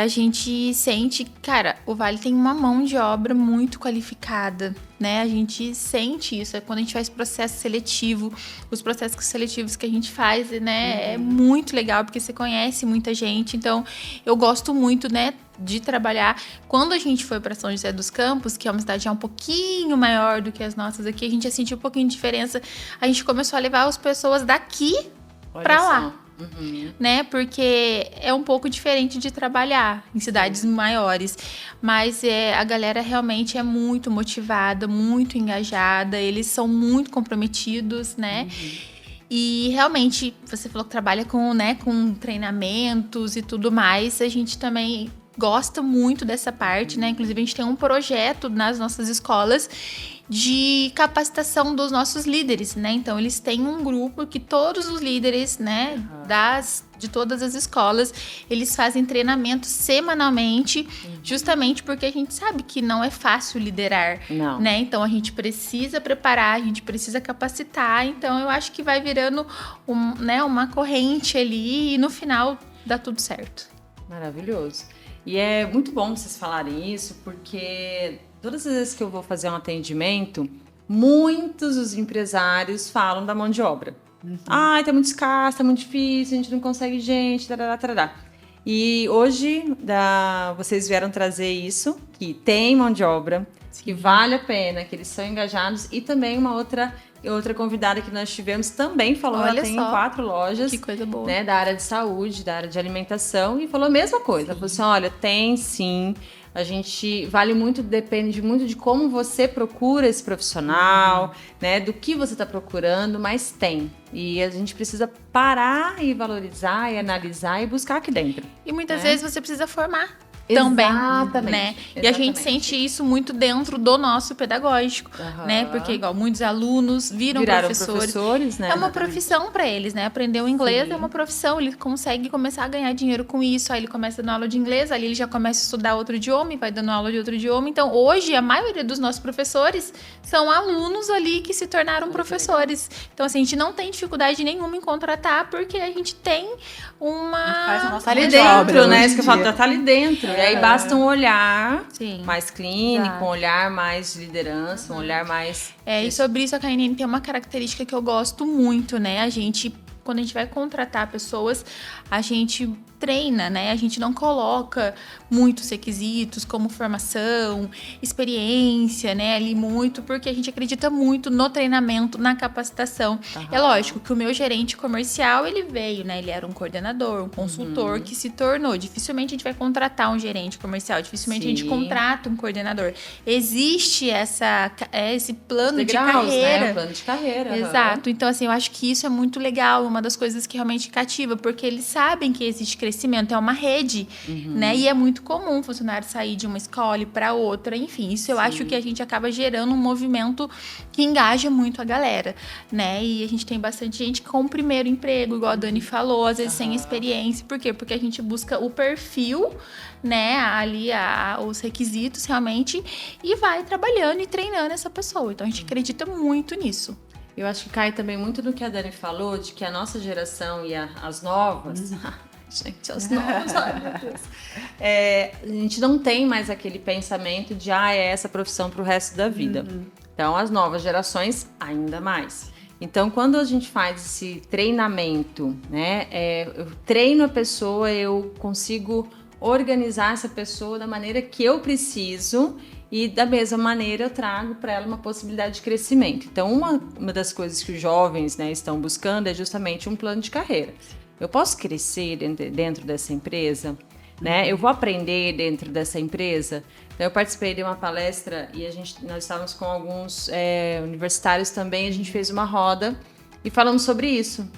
a gente sente, cara, o Vale tem uma mão de obra muito qualificada, né? A gente sente isso, quando a gente faz processo seletivo, os processos seletivos que a gente faz, né? É muito legal, porque você conhece muita gente. Então, eu gosto muito, né, de trabalhar. Quando a gente foi para São José dos Campos, que é uma cidade já um pouquinho maior do que as nossas aqui, a gente já sentiu um pouquinho de diferença. A gente começou a levar as pessoas daqui para lá. Né? Porque é um pouco diferente de trabalhar em cidades maiores. Mas a galera realmente é muito motivada, muito engajada, eles são muito comprometidos, né? E realmente, você falou que trabalha com treinamentos e tudo mais, a gente também gosta muito dessa parte, né? Inclusive, a gente tem um projeto nas nossas escolas de capacitação dos nossos líderes, né? Então, eles têm um grupo que todos os líderes, né, de todas as escolas, eles fazem treinamento semanalmente, justamente porque a gente sabe que não é fácil liderar, né? Então, a gente precisa preparar, a gente precisa capacitar. Então, eu acho que vai virando uma corrente ali e no final dá tudo certo. Maravilhoso. E é muito bom vocês falarem isso, porque todas as vezes que eu vou fazer um atendimento, muitos dos empresários falam da mão de obra. Tá muito escasso, tá muito difícil, a gente não consegue gente, tarará. E hoje vocês vieram trazer isso, que tem mão de obra, que vale a pena, que eles são engajados. E também uma outra convidada que nós tivemos também falou, ela tem 4 lojas, que coisa boa, né, da área de saúde, da área de alimentação, e falou a mesma coisa. Ela falou assim, olha, tem sim, a gente depende muito de como você procura esse profissional, né, do que você está procurando, mas tem. E a gente precisa parar e valorizar e analisar e buscar aqui dentro. E muitas vezes você precisa formar. Também, né? E a gente sente isso muito dentro do nosso pedagógico, né? Porque igual muitos alunos viraram professores, né? É uma profissão para eles, né? Aprender o inglês é uma profissão, ele consegue começar a ganhar dinheiro com isso, aí ele começa dando aula de inglês, ali ele já começa a estudar outro idioma e vai dando aula de outro idioma. Então, hoje, a maioria dos nossos professores são alunos ali que se tornaram professores. Então, assim, a gente não tem dificuldade nenhuma em contratar, porque a gente tem tá ali dentro, né? Isso que eu falo, tá ali dentro. E aí basta um olhar mais clínico, um olhar mais de liderança, um olhar mais... E sobre isso a KNN tem uma característica que eu gosto muito, né? A gente quando a gente vai contratar pessoas, a gente treina, né? A gente não coloca muitos requisitos como formação, experiência, né? Ali muito, porque a gente acredita muito no treinamento, na capacitação. É lógico que o meu gerente comercial, ele veio, né? Ele era um coordenador, um consultor que se tornou. Dificilmente a gente vai contratar um gerente comercial, dificilmente a gente contrata um coordenador. Existe esse plano de carreira. Né? Plano de carreira. Exato. Então, assim, eu acho que isso é muito legal, uma das coisas que realmente cativa, porque eles sabem que existe crescimento, é uma rede, né? E é muito comum o funcionário sair de uma escola para outra, enfim. Isso eu acho que a gente acaba gerando um movimento que engaja muito a galera, né? E a gente tem bastante gente com o primeiro emprego, igual a Dani falou, às vezes sem experiência. Por quê? Porque a gente busca o perfil, né? Ali os requisitos realmente e vai trabalhando e treinando essa pessoa. Então a gente acredita muito nisso. Eu acho que cai também muito no que a Dani falou, de que a nossa geração e as novas... Gente, as novas, ai meu Deus. A gente não tem mais aquele pensamento de é essa profissão pro resto da vida. Então, as novas gerações, ainda mais. Então, quando a gente faz esse treinamento, né? Eu treino a pessoa, eu consigo organizar essa pessoa da maneira que eu preciso e da mesma maneira eu trago para ela uma possibilidade de crescimento. Então, uma das coisas que os jovens, né, estão buscando é justamente um plano de carreira. Eu posso crescer dentro dessa empresa, né? Eu vou aprender dentro dessa empresa. Então, eu participei de uma palestra e nós estávamos com alguns universitários também. A gente fez uma roda e falamos sobre isso.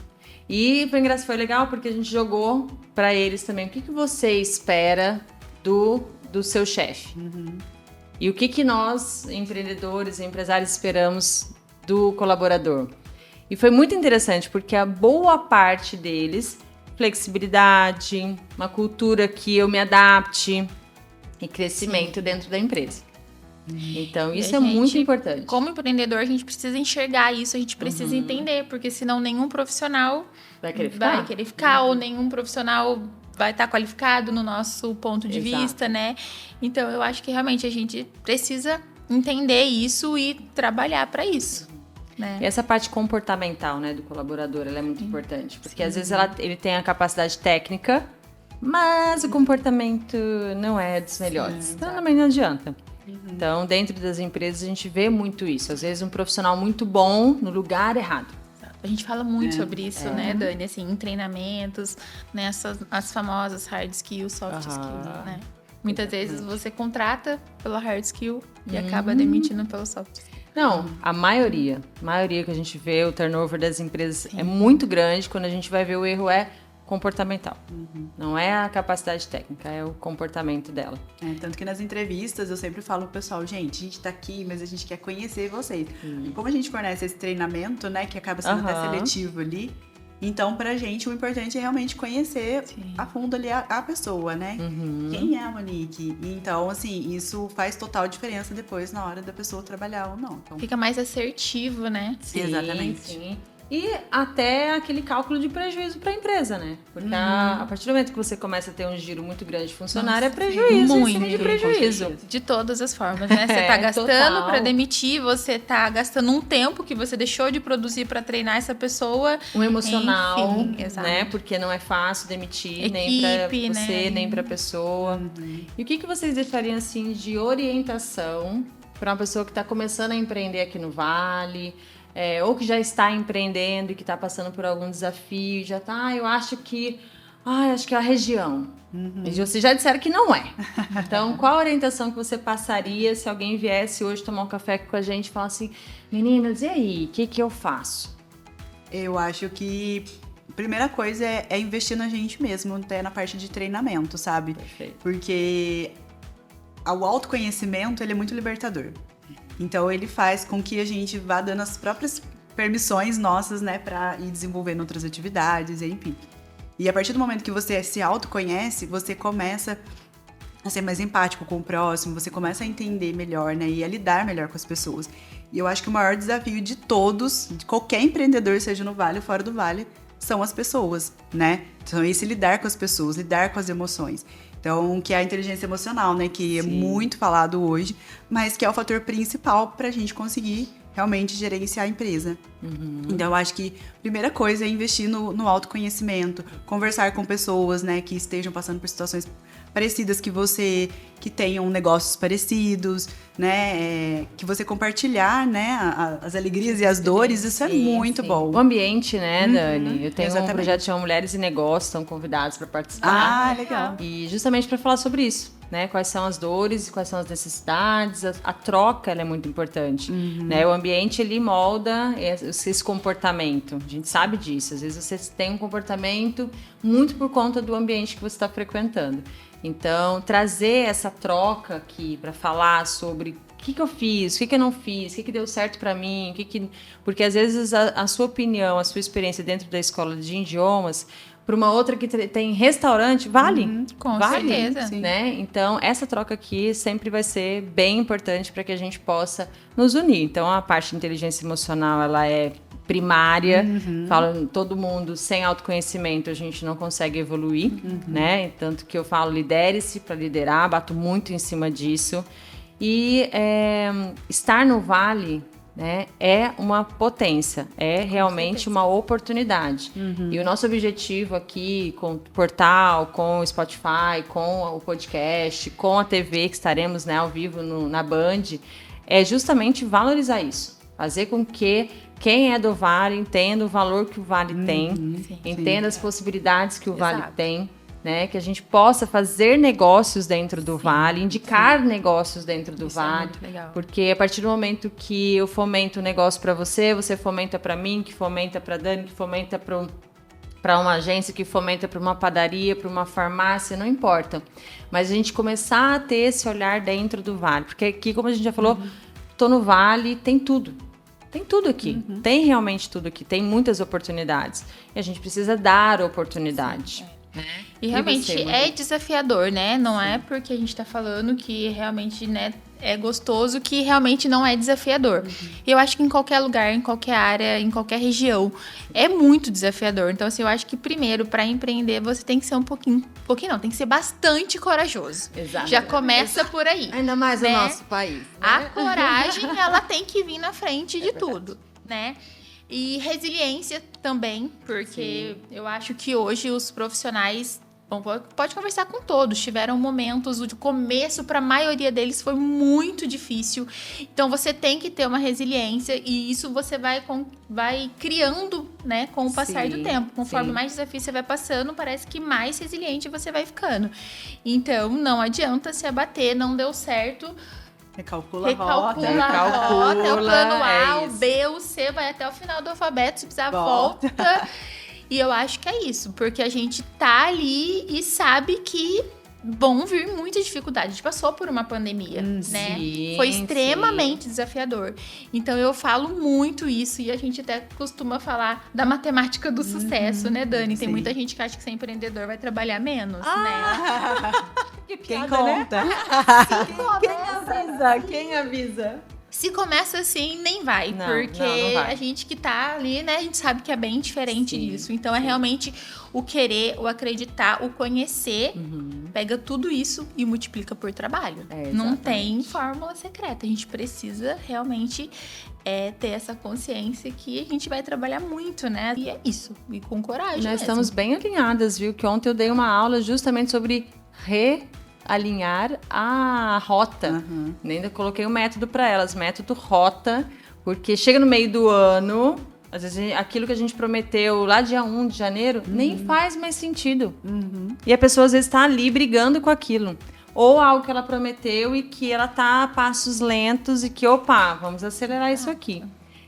E foi legal porque a gente jogou para eles também. O que você espera do seu chefe? E o que nós, empreendedores e empresários, esperamos do colaborador? E foi muito interessante, porque a boa parte deles, flexibilidade, uma cultura que eu me adapte e crescimento dentro da empresa. Então, isso é muito importante. Como empreendedor, a gente precisa enxergar isso, a gente precisa entender, porque senão nenhum profissional vai querer ficar ou nenhum profissional vai estar qualificado no nosso ponto de vista, né? Então, eu acho que realmente a gente precisa entender isso e trabalhar para isso. Né? E essa parte comportamental, né, do colaborador, ela é muito importante. Porque às vezes ele tem a capacidade técnica, mas o comportamento não é dos melhores. Então também não adianta. Então, dentro das empresas, a gente vê muito isso. Às vezes um profissional muito bom no lugar errado. A gente fala muito sobre isso, né, Dani? Assim, em treinamentos, né, as famosas hard skills, soft skills, né? Muitas vezes você contrata pela hard skill e acaba demitindo pelo soft skill. Não, a maioria que a gente vê, o turnover das empresas é muito grande. Quando a gente vai ver, o erro é comportamental. Não é a capacidade técnica, é o comportamento dela. Tanto que nas entrevistas eu sempre falo pro pessoal, gente, a gente tá aqui, mas a gente quer conhecer vocês. E como a gente fornece esse treinamento, né, que acaba sendo até seletivo ali, então pra gente o importante é realmente conhecer a fundo ali a pessoa, né? Quem é a Monique? Então, assim, isso faz total diferença depois na hora da pessoa trabalhar ou não. Então, fica mais assertivo, né? Sim, exatamente. Sim. E até aquele cálculo de prejuízo para a empresa, né? Porque a partir do momento que você começa a ter um giro muito grande de funcionário, é prejuízo, muito de prejuízo. De todas as formas, né? Você tá gastando para demitir, você tá gastando um tempo que você deixou de produzir para treinar essa pessoa. Um emocional, né? Porque não é fácil demitir, nem para você, nem para a pessoa. E o que vocês deixariam, assim, de orientação para uma pessoa que está começando a empreender aqui no Vale... ou que já está empreendendo e que está passando por algum desafio, já está, eu acho que é a região. E vocês já disseram que não é. Então, qual a orientação que você passaria se alguém viesse hoje tomar um café com a gente e falasse assim, meninas, e aí, o que eu faço? Eu acho que a primeira coisa é investir na gente mesmo, até na parte de treinamento, sabe? Perfeito. Porque o autoconhecimento, ele é muito libertador. Então, ele faz com que a gente vá dando as próprias permissões nossas, né, pra ir desenvolvendo outras atividades, enfim. E a partir do momento que você se autoconhece, você começa a ser mais empático com o próximo, você começa a entender melhor, né, e a lidar melhor com as pessoas. E eu acho que o maior desafio de todos, de qualquer empreendedor, seja no Vale ou fora do Vale, são as pessoas, né? Então, esse lidar com as pessoas, lidar com as emoções. Então, que é a inteligência emocional, né? Que é muito falado hoje, mas que é o fator principal para a gente conseguir realmente gerenciar a empresa. Então, eu acho que a primeira coisa é investir no autoconhecimento, conversar com pessoas, né, que estejam passando por situações parecidas que você, que tenham negócios parecidos, né, que você compartilhar, né, as alegrias e as dores, isso é muito bom. O ambiente, né, Dani? Eu tenho exatamente. um projeto que chama Mulheres e Negócios, estão convidados para participar. Legal. E justamente para falar sobre isso, né? Quais são as dores e quais são as necessidades. A troca, ela é muito importante, né? O ambiente, ele molda esse comportamento. A gente sabe disso. Às vezes você tem um comportamento muito por conta do ambiente que você está frequentando. Então, trazer essa troca aqui para falar sobre o que eu fiz, o que eu não fiz, o que deu certo para mim, porque às vezes a sua opinião, a sua experiência dentro da escola de idiomas, para uma outra que tem restaurante, vale. Com vale, certeza. né? Então, essa troca aqui sempre vai ser bem importante para que a gente possa nos unir. Então, a parte de inteligência emocional, ela é primária. Falo, todo mundo sem autoconhecimento a gente não consegue evoluir, né? Tanto que eu falo, lidere-se para liderar, bato muito em cima disso. E estar no Vale, né, é uma potência, é realmente uma oportunidade. E o nosso objetivo aqui com o portal, com o Spotify, com o podcast, com a TV que estaremos, né, ao vivo na Band, é justamente valorizar isso. Fazer com que quem é do Vale entenda o valor que o Vale tem, entenda as possibilidades que o Vale tem, né? Que a gente possa fazer negócios dentro do Vale, indicar negócios dentro do Vale. É muito legal. Porque a partir do momento que eu fomento um negócio para você, você fomenta para mim, que fomenta para Dani, que fomenta para uma agência, que fomenta para uma padaria, para uma farmácia, não importa. Mas a gente começar a ter esse olhar dentro do Vale. Porque aqui, como a gente já falou, tô no Vale, tem tudo. Tem tudo aqui, tem realmente tudo aqui, tem muitas oportunidades. E a gente precisa dar oportunidade. E realmente é desafiador, né? Não é porque a gente tá falando que realmente, né, é gostoso que realmente não é desafiador. E eu acho que em qualquer lugar, em qualquer área, em qualquer região, é muito desafiador. Então, assim, eu acho que primeiro, para empreender, você tem que ser tem que ser bastante corajoso. Exato. Já começa por aí. Ainda mais né? no nosso país. Né? A coragem, ela tem que vir na frente de tudo, né? E resiliência também, porque eu acho que hoje os profissionais, bom, pode conversar com todos, tiveram momentos, o começo para a maioria deles foi muito difícil, então você tem que ter uma resiliência e isso você vai criando, né, com o passar do tempo, conforme mais desafio você vai passando, parece que mais resiliente você vai ficando, então não adianta se abater, não deu certo, Recalcula a rota, é o plano A, o B, o C, vai até o final do alfabeto, se precisar, volta. E eu acho que é isso, porque a gente tá ali e sabe que vão vir muitas dificuldades. A gente passou por uma pandemia, né? Foi extremamente desafiador. Então, eu falo muito isso e a gente até costuma falar da matemática do sucesso, né, Dani? Tem muita gente que acha que ser empreendedor vai trabalhar menos, né? Quem conta? Né? Quem avisa? Se começa assim, nem vai, porque não vai. A gente que tá ali, né, a gente sabe que é bem diferente disso. Então, é realmente o querer, o acreditar, o conhecer, pega tudo isso e multiplica por trabalho. Não tem fórmula secreta. A gente precisa realmente ter essa consciência que a gente vai trabalhar muito, né? E é isso, e com coragem Nós estamos bem alinhadas, viu? Que ontem eu dei uma aula justamente sobre alinhar a rota. Ainda coloquei um método para elas, método rota, porque chega no meio do ano, às vezes aquilo que a gente prometeu lá dia 1 de janeiro nem faz mais sentido. E a pessoa às vezes está ali brigando com aquilo. Ou algo que ela prometeu e que ela tá a passos lentos e que, vamos acelerar isso aqui.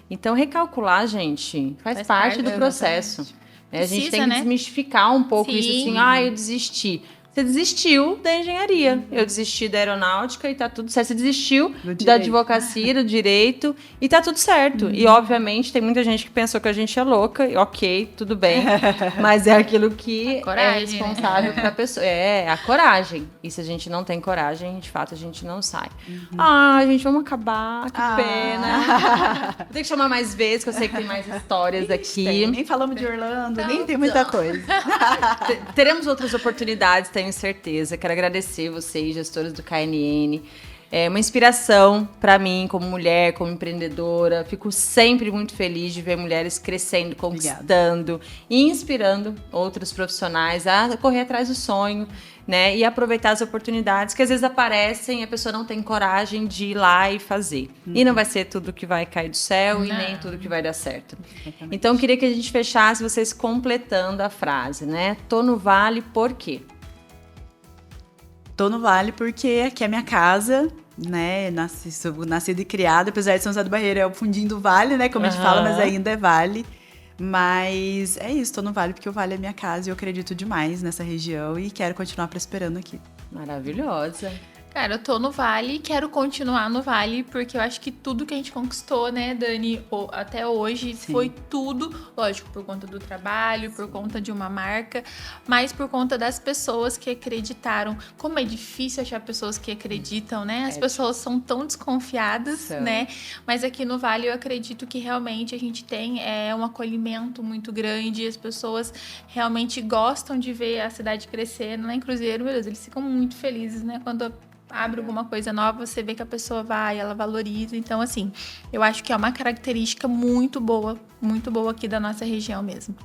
Então, recalcular, gente, faz parte do processo. A gente tem que desmistificar um pouco isso assim, eu desisti. Você desistiu da engenharia. Eu desisti da aeronáutica e tá tudo certo. Você desistiu da advocacia, do direito e tá tudo certo. E, obviamente, tem muita gente que pensou que a gente é louca. E, ok, tudo bem. Mas é aquilo que é responsável pra pessoa. É, a coragem. E se a gente não tem coragem, de fato, a gente não sai. Gente, vamos acabar. Que pena. Vou ter que chamar mais vezes, que eu sei que tem mais histórias aqui. Nem falamos de Orlando, nem tem muita coisa. Teremos outras oportunidades, tenho certeza. Quero agradecer vocês, gestores do KNN. é uma inspiração para mim como mulher, como empreendedora. Fico sempre muito feliz de ver mulheres crescendo, conquistando e inspirando outros profissionais a correr atrás do sonho, né? E aproveitar as oportunidades que às vezes aparecem e a pessoa não tem coragem de ir lá e fazer. E não vai ser tudo que vai cair do céu e nem tudo que vai dar certo. Exatamente. Então, eu queria que a gente fechasse vocês completando a frase, né? Tô no Vale por quê? Tô no Vale porque aqui é minha casa, né? Sou nascida e criada, apesar de São José do Barreiro, é o fundinho do Vale, né? Como a gente fala, mas ainda é Vale. Mas é isso, tô no Vale porque o Vale é minha casa e eu acredito demais nessa região e quero continuar prosperando aqui. Maravilhosa. Cara, eu tô no Vale, quero continuar no Vale, porque eu acho que tudo que a gente conquistou, né, Dani, até hoje, foi tudo, lógico, por conta do trabalho, por conta de uma marca, mas por conta das pessoas que acreditaram. Como é difícil achar pessoas que acreditam, né? As pessoas são tão desconfiadas, né? Mas aqui no Vale eu acredito que realmente a gente tem um acolhimento muito grande, as pessoas realmente gostam de ver a cidade crescendo. Lá em Cruzeiro, meu Deus, eles ficam muito felizes, né? Quando abre alguma coisa nova, você vê que a pessoa vai, ela valoriza. Então, assim, eu acho que é uma característica muito boa aqui da nossa região mesmo.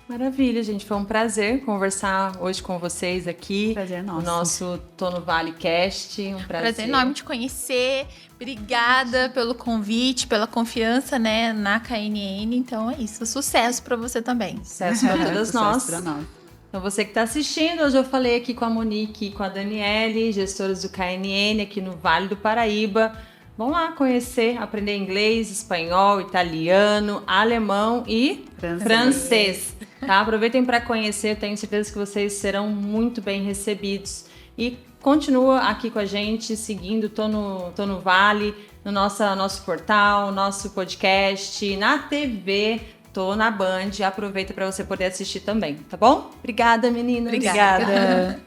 Maravilha, gente. Foi um prazer conversar hoje com vocês aqui. Prazer nosso. No nosso Tô no Vale Cast. Um Prazer enorme te conhecer. Obrigada pelo convite, pela confiança, né, na KNN. Então, é isso. Sucesso para você também. Sucesso para todas nós. Pra nós. Então, você que está assistindo, hoje eu falei aqui com a Monique e com a Daniele, gestoras do KNN aqui no Vale do Paraíba. Vão lá conhecer, aprender inglês, espanhol, italiano, alemão e francês. Tá? Aproveitem para conhecer, tenho certeza que vocês serão muito bem recebidos. E continua aqui com a gente, seguindo Tô no Vale, no nosso portal, nosso podcast, na TV. Tô na Band, aproveita para você poder assistir também, tá bom? Obrigada, meninas. Obrigada.